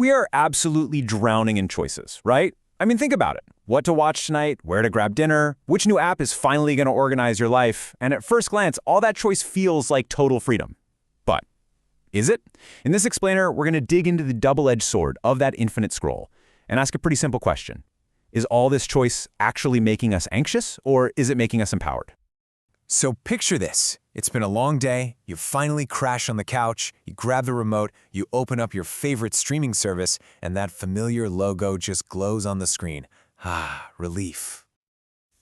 We are absolutely drowning in choices, right? I mean, think about it. What to watch tonight, where to grab dinner, which new app is finally going to organize your life, and at first glance, all that choice feels like total freedom. But is it? In this explainer, we're going to dig into the double-edged sword of that infinite scroll and ask a pretty simple question. Is all this choice actually making us anxious, or is it making us empowered? So picture this. It's been a long day, you finally crash on the couch, you grab the remote, you open up your favorite streaming service, and that familiar logo just glows on the screen. Ah, relief.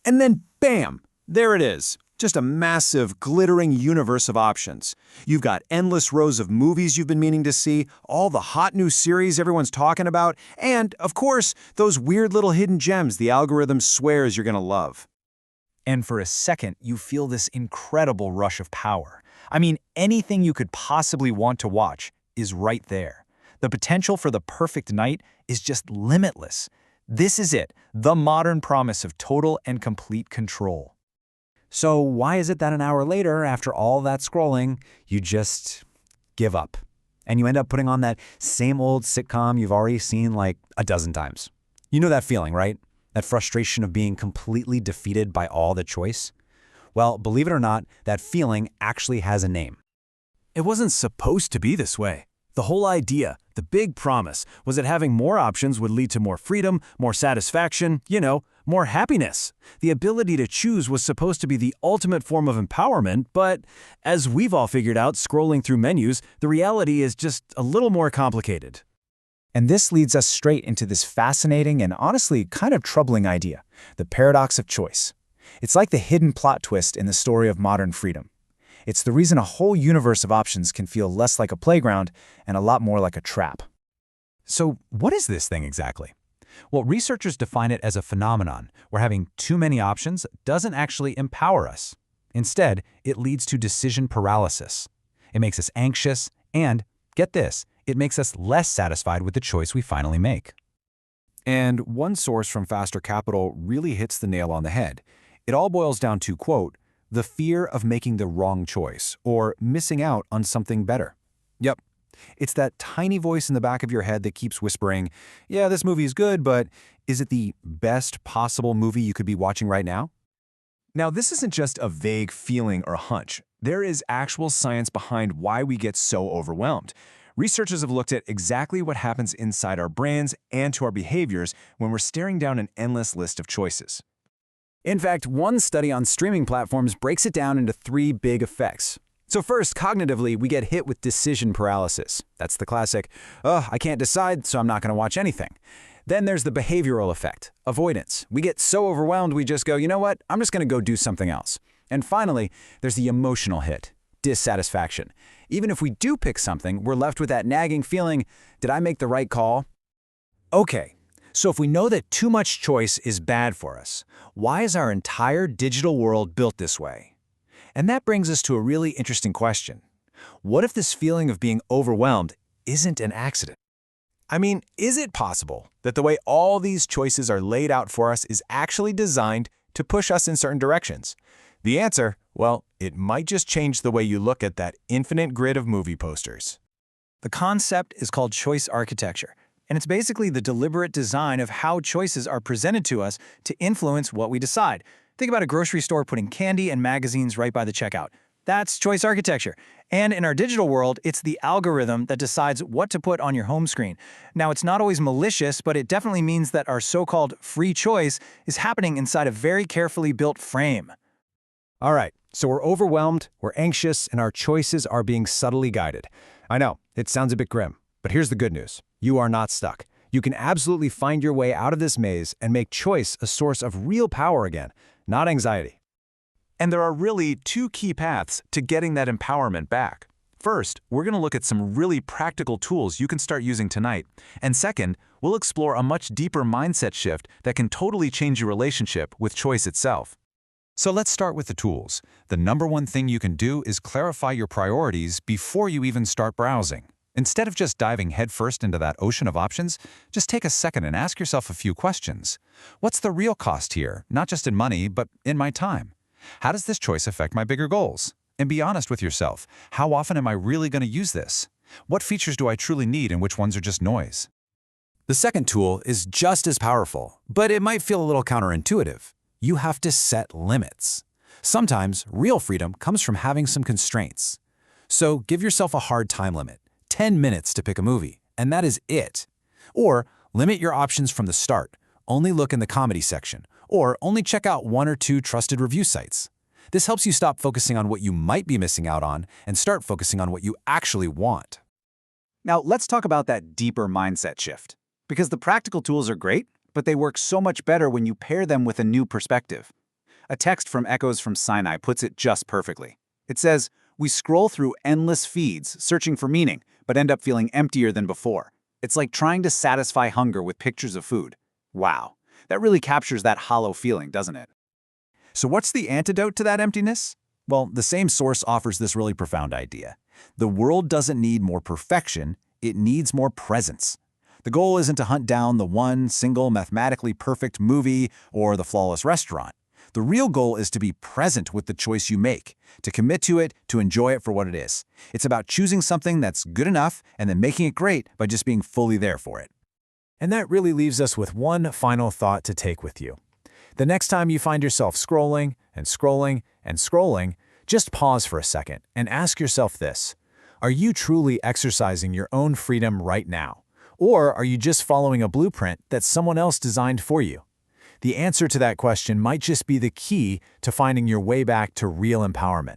And then bam! There it is. Just a massive, glittering universe of options. You've got endless rows of movies you've been meaning to see, all the hot new series everyone's talking about, and, of course, those weird little hidden gems the algorithm swears you're gonna love. And for a second, you feel this incredible rush of power. I mean, anything you could possibly want to watch is right there. The potential for the perfect night is just limitless. This is it, the modern promise of total and complete control. So why is it that an hour later, after all that scrolling, you just give up? And you end up putting on that same old sitcom you've already seen like a dozen times. You know that feeling, right? That frustration of being completely defeated by all the choice? Well, believe it or not, that feeling actually has a name. It wasn't supposed to be this way. The whole idea, the big promise, was that having more options would lead to more freedom, more satisfaction, more happiness. The ability to choose was supposed to be the ultimate form of empowerment, but as we've all figured out scrolling through menus, the reality is just a little more complicated. And this leads us straight into this fascinating and honestly kind of troubling idea, the paradox of choice. It's like the hidden plot twist in the story of modern freedom. It's the reason a whole universe of options can feel less like a playground and a lot more like a trap. So what is this thing exactly? Well, researchers define it as a phenomenon where having too many options doesn't actually empower us. Instead, it leads to decision paralysis. It makes us anxious and, get this, it makes us less satisfied with the choice we finally make. And one source from Faster Capital really hits the nail on the head. It all boils down to, quote, the fear of making the wrong choice or missing out on something better. Yep. It's that tiny voice in the back of your head that keeps whispering, yeah, this movie is good, but is it the best possible movie you could be watching right now? Now, this isn't just a vague feeling or hunch. There is actual science behind why we get so overwhelmed. Researchers have looked at exactly what happens inside our brains and to our behaviors when we're staring down an endless list of choices. In fact, one study on streaming platforms breaks it down into 3 big effects. So first, cognitively, we get hit with decision paralysis. That's the classic, I can't decide, so I'm not going to watch anything. Then there's the behavioral effect, avoidance. We get so overwhelmed we just go, you know what, I'm just going to go do something else. And finally, there's the emotional hit, dissatisfaction. Even if we do pick something, we're left with that nagging feeling, did I make the right call? Okay, so if we know that too much choice is bad for us, why is our entire digital world built this way? And that brings us to a really interesting question. What if this feeling of being overwhelmed isn't an accident? I mean, is it possible that the way all these choices are laid out for us is actually designed to push us in certain directions? The answer, well, it might just change the way you look at that infinite grid of movie posters. The concept is called choice architecture, and it's basically the deliberate design of how choices are presented to us to influence what we decide. Think about a grocery store putting candy and magazines right by the checkout. That's choice architecture. And in our digital world, it's the algorithm that decides what to put on your home screen. Now, it's not always malicious, but it definitely means that our so-called free choice is happening inside a very carefully built frame. All right, so we're overwhelmed, we're anxious, and our choices are being subtly guided. I know, it sounds a bit grim, but here's the good news. You are not stuck. You can absolutely find your way out of this maze and make choice a source of real power again, not anxiety. And there are really 2 key paths to getting that empowerment back. First, we're going to look at some really practical tools you can start using tonight. And second, we'll explore a much deeper mindset shift that can totally change your relationship with choice itself. So let's start with the tools. The number one thing you can do is clarify your priorities before you even start browsing. Instead of just diving headfirst into that ocean of options, just take a second and ask yourself a few questions. What's the real cost here, not just in money, but in my time? How does this choice affect my bigger goals? And be honest with yourself. How often am I really going to use this? What features do I truly need and which ones are just noise? The second tool is just as powerful, but it might feel a little counterintuitive. You have to set limits. Sometimes real freedom comes from having some constraints. So give yourself a hard time limit, 10 minutes to pick a movie, and that is it. Or limit your options from the start. Only look in the comedy section, or only check out 1 or 2 trusted review sites. This helps you stop focusing on what you might be missing out on and start focusing on what you actually want. Now, let's talk about that deeper mindset shift. Because the practical tools are great, but they work so much better when you pair them with a new perspective. A text from Echoes from Sinai puts it just perfectly. It says, "We scroll through endless feeds, searching for meaning, but end up feeling emptier than before. It's like trying to satisfy hunger with pictures of food." Wow, that really captures that hollow feeling, doesn't it? So what's the antidote to that emptiness? Well, the same source offers this really profound idea. The world doesn't need more perfection, it needs more presence. The goal isn't to hunt down the one single mathematically perfect movie or the flawless restaurant. The real goal is to be present with the choice you make, to commit to it, to enjoy it for what it is. It's about choosing something that's good enough and then making it great by just being fully there for it. And that really leaves us with one final thought to take with you. The next time you find yourself scrolling and scrolling and scrolling, just pause for a second and ask yourself this: are you truly exercising your own freedom right now? Or are you just following a blueprint that someone else designed for you? The answer to that question might just be the key to finding your way back to real empowerment.